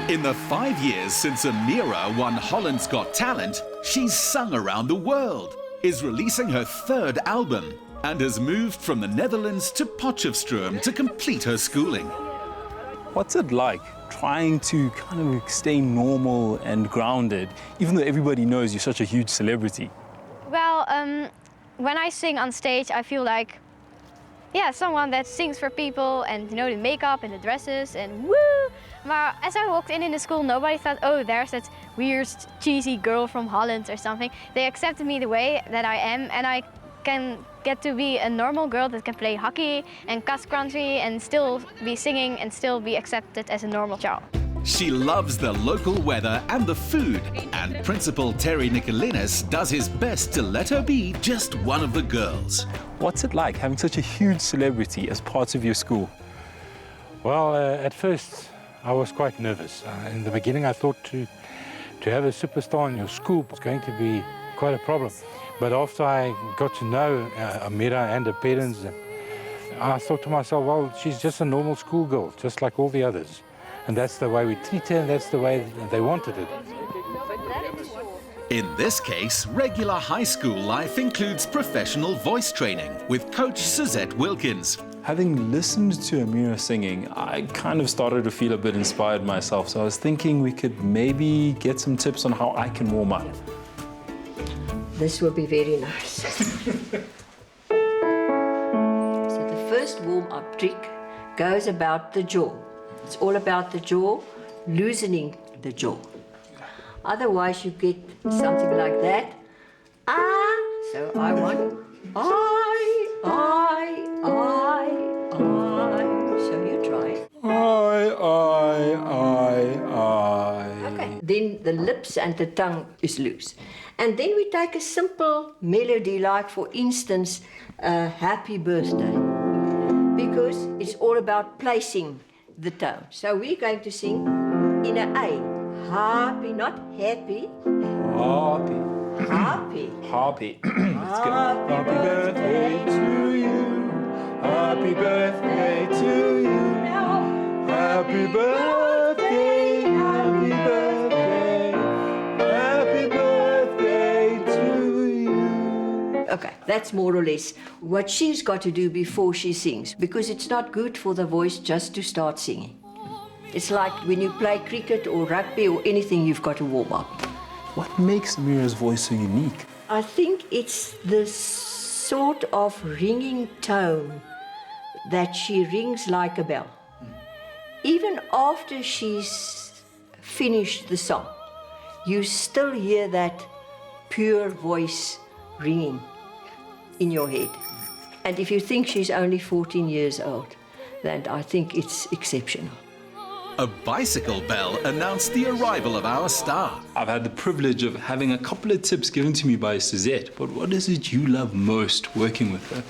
In the 5 years since Amira won Holland's Got Talent, she's sung around the world, is releasing her third album, and has moved from the Netherlands to Potchefstroom to complete her schooling. What's it like trying to kind of stay normal and grounded, even though everybody knows you're such a huge celebrity? Well, when I sing on stage, I feel like, yeah, someone that sings for people, and you know, the makeup and the dresses and woo! But as I walked in the school, nobody thought, oh, there's that weird, cheesy girl from Holland or something. They accepted me the way that I am, and I can get to be a normal girl that can play hockey and cross country and still be singing and still be accepted as a normal child. She loves the local weather and the food, and Principal Terry Nicolinus does his best to let her be just one of the girls. What's it like having such a huge celebrity as part of your school? Well, at first I was quite nervous. In the beginning I thought to have a superstar in your school was going to be quite a problem. But after I got to know Amira and her parents, I thought to myself, well, she's just a normal schoolgirl, just like all the others. And that's the way we treat her, and that's the way they wanted it. In this case, regular high school life includes professional voice training with coach Suzette Wilkens. Having listened to Amira singing, I kind of started to feel a bit inspired myself. So I was thinking we could maybe get some tips on how I can warm up. This will be very nice. So the first warm-up trick goes about the jaw. It's all about the jaw, loosening the jaw. Otherwise you get something like that. So I want So you try. Okay. Then the lips and the tongue is loose. And then we take a simple melody, like for instance, Happy Birthday, because it's all about placing the tone. So we're going to sing in an A. Happy, not happy. Happy. Happy. Happy. Let's go. Happy birthday to you. Happy birthday to you. Happy birthday. Happy birthday. Happy birthday to you. Okay, that's more or less what she's got to do before she sings, because it's not good for the voice just to start singing. It's like when you play cricket or rugby or anything, you've got to warm up. What makes Amira's voice so unique? I think it's the sort of ringing tone that she rings like a bell. Even after she's finished the song, you still hear that pure voice ringing in your head. And if you think she's only 14 years old, then I think it's exceptional. A bicycle bell announced the arrival of our star. I've had the privilege of having a couple of tips given to me by Suzette, but what is it you love most working with her?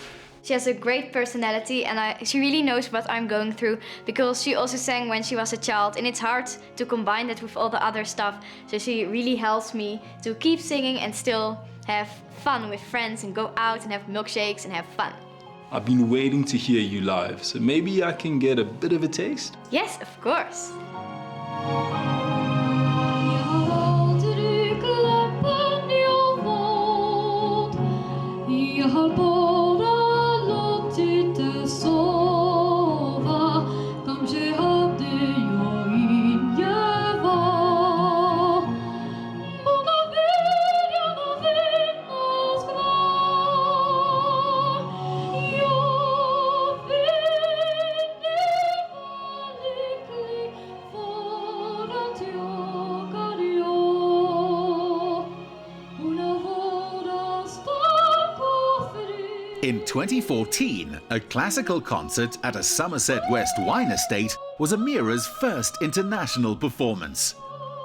She has a great personality, and she really knows what I'm going through, because she also sang when she was a child, and it's hard to combine that with all the other stuff. So she really helps me to keep singing and still have fun with friends and go out and have milkshakes and have fun. I've been waiting to hear you live, so maybe I can get a bit of a taste? Yes, of course. In 2014, a classical concert at a Somerset West wine estate was Amira's first international performance.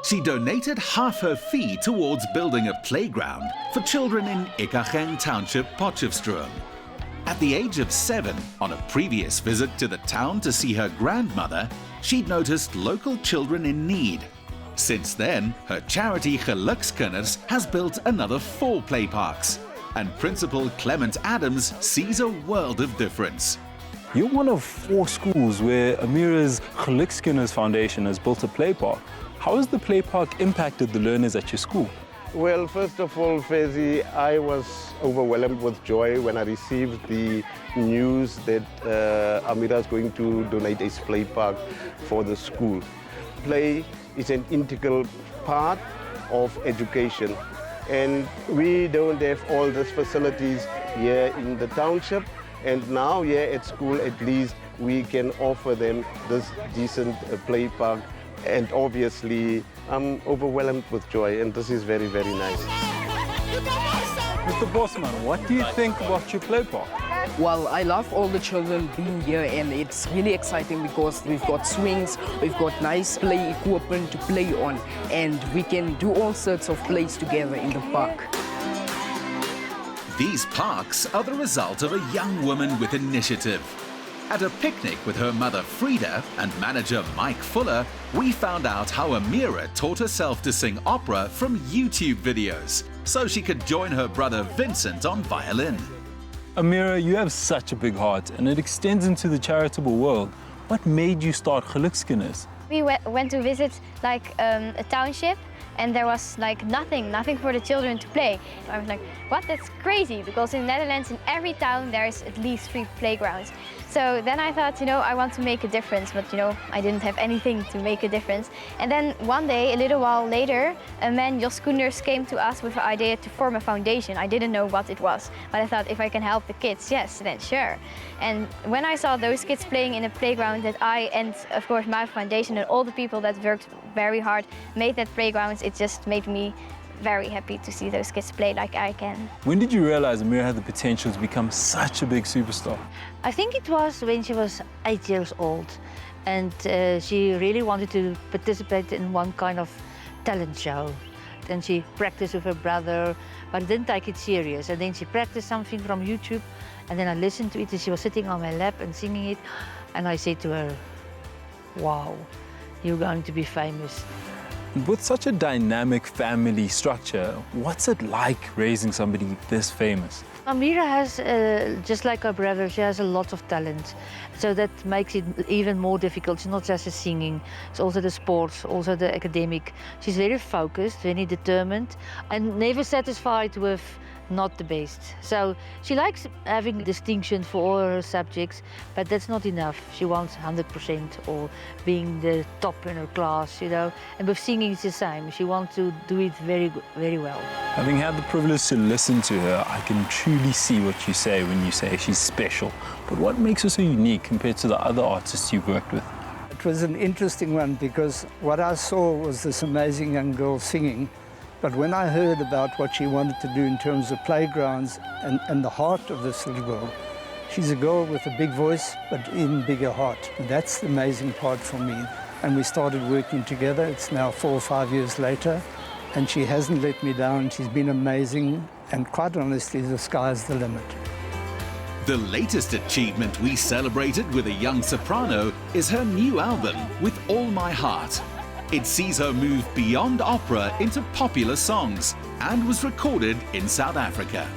She donated half her fee towards building a playground for children in WILKENS Township, Potchefstroom. At the age of 7, on a previous visit to the town to see her grandmother, she'd noticed local children in need. Since then, her charity WILKENS has built another 4 play parks. And Principal Clement Adams sees a world of difference. You're one of 4 schools where Amira's WILKENS Foundation has built a play park. How has the play park impacted the learners at your school? Well, first of all, Fezi, I was overwhelmed with joy when I received the news that Amira is going to donate a play park for the school. Play is an integral part of education, and we don't have all these facilities here in the township, and now here at school at least we can offer them this decent play park. And obviously, I'm overwhelmed with joy, and this is very, very nice. Mr. Bosman, what do you think about your play park? Well, I love all the children being here, and it's really exciting because we've got swings, we've got nice play equipment to play on, and we can do all sorts of plays together in the park. These parks are the result of a young woman with initiative. At a picnic with her mother Frida and manager Mike Fuller, we found out how Amira taught herself to sing opera from YouTube videos, so she could join her brother Vincent on violin. Amira, you have such a big heart, and it extends into the charitable world. What made you start WILKENS? We went to visit like a township, and there was like nothing for the children to play. I was like, what? That's crazy, because in the Netherlands, in every town, there's at least 3 playgrounds. So then I thought, I want to make a difference, but I didn't have anything to make a difference. And then one day, a little while later, a man, Jos Koenders, came to us with the idea to form a foundation. I didn't know what it was, but I thought if I can help the kids, yes, then sure. And when I saw those kids playing in a playground that I, and of course my foundation and all the people that worked very hard made that playground, it just made me very happy to see those kids play like I can. When did you realize Amira had the potential to become such a big superstar? I think it was when she was 8 years old, and she really wanted to participate in one kind of talent show. Then she practiced with her brother, but didn't take it serious. And then she practiced something from YouTube, and then I listened to it, and she was sitting on my lap and singing it, and I said to her, wow, you're going to be famous. With such a dynamic family structure, what's it like raising somebody this famous? Amira has, just like her brother, she has a lot of talent. So that makes it even more difficult. It's not just the singing, it's also the sports, also the academic. She's very focused, very determined, and never satisfied with not the best. So she likes having distinction for all her subjects, but that's not enough. She wants 100% or being the top in her class, And with singing it's the same. She wants to do it very well. Having had the privilege to listen to her, I can truly see what you say when you say she's special. But what makes her so unique compared to the other artists you've worked with? It was an interesting one because what I saw was this amazing young girl singing. But when I heard about what she wanted to do in terms of playgrounds and the heart of this little girl, she's a girl with a big voice, but even bigger heart. And that's the amazing part for me. And we started working together. It's now 4 or 5 years later, and she hasn't let me down. She's been amazing, and quite honestly, the sky's the limit. The latest achievement we celebrated with a young soprano is her new album, With All My Heart. It sees her move beyond opera into popular songs and was recorded in South Africa.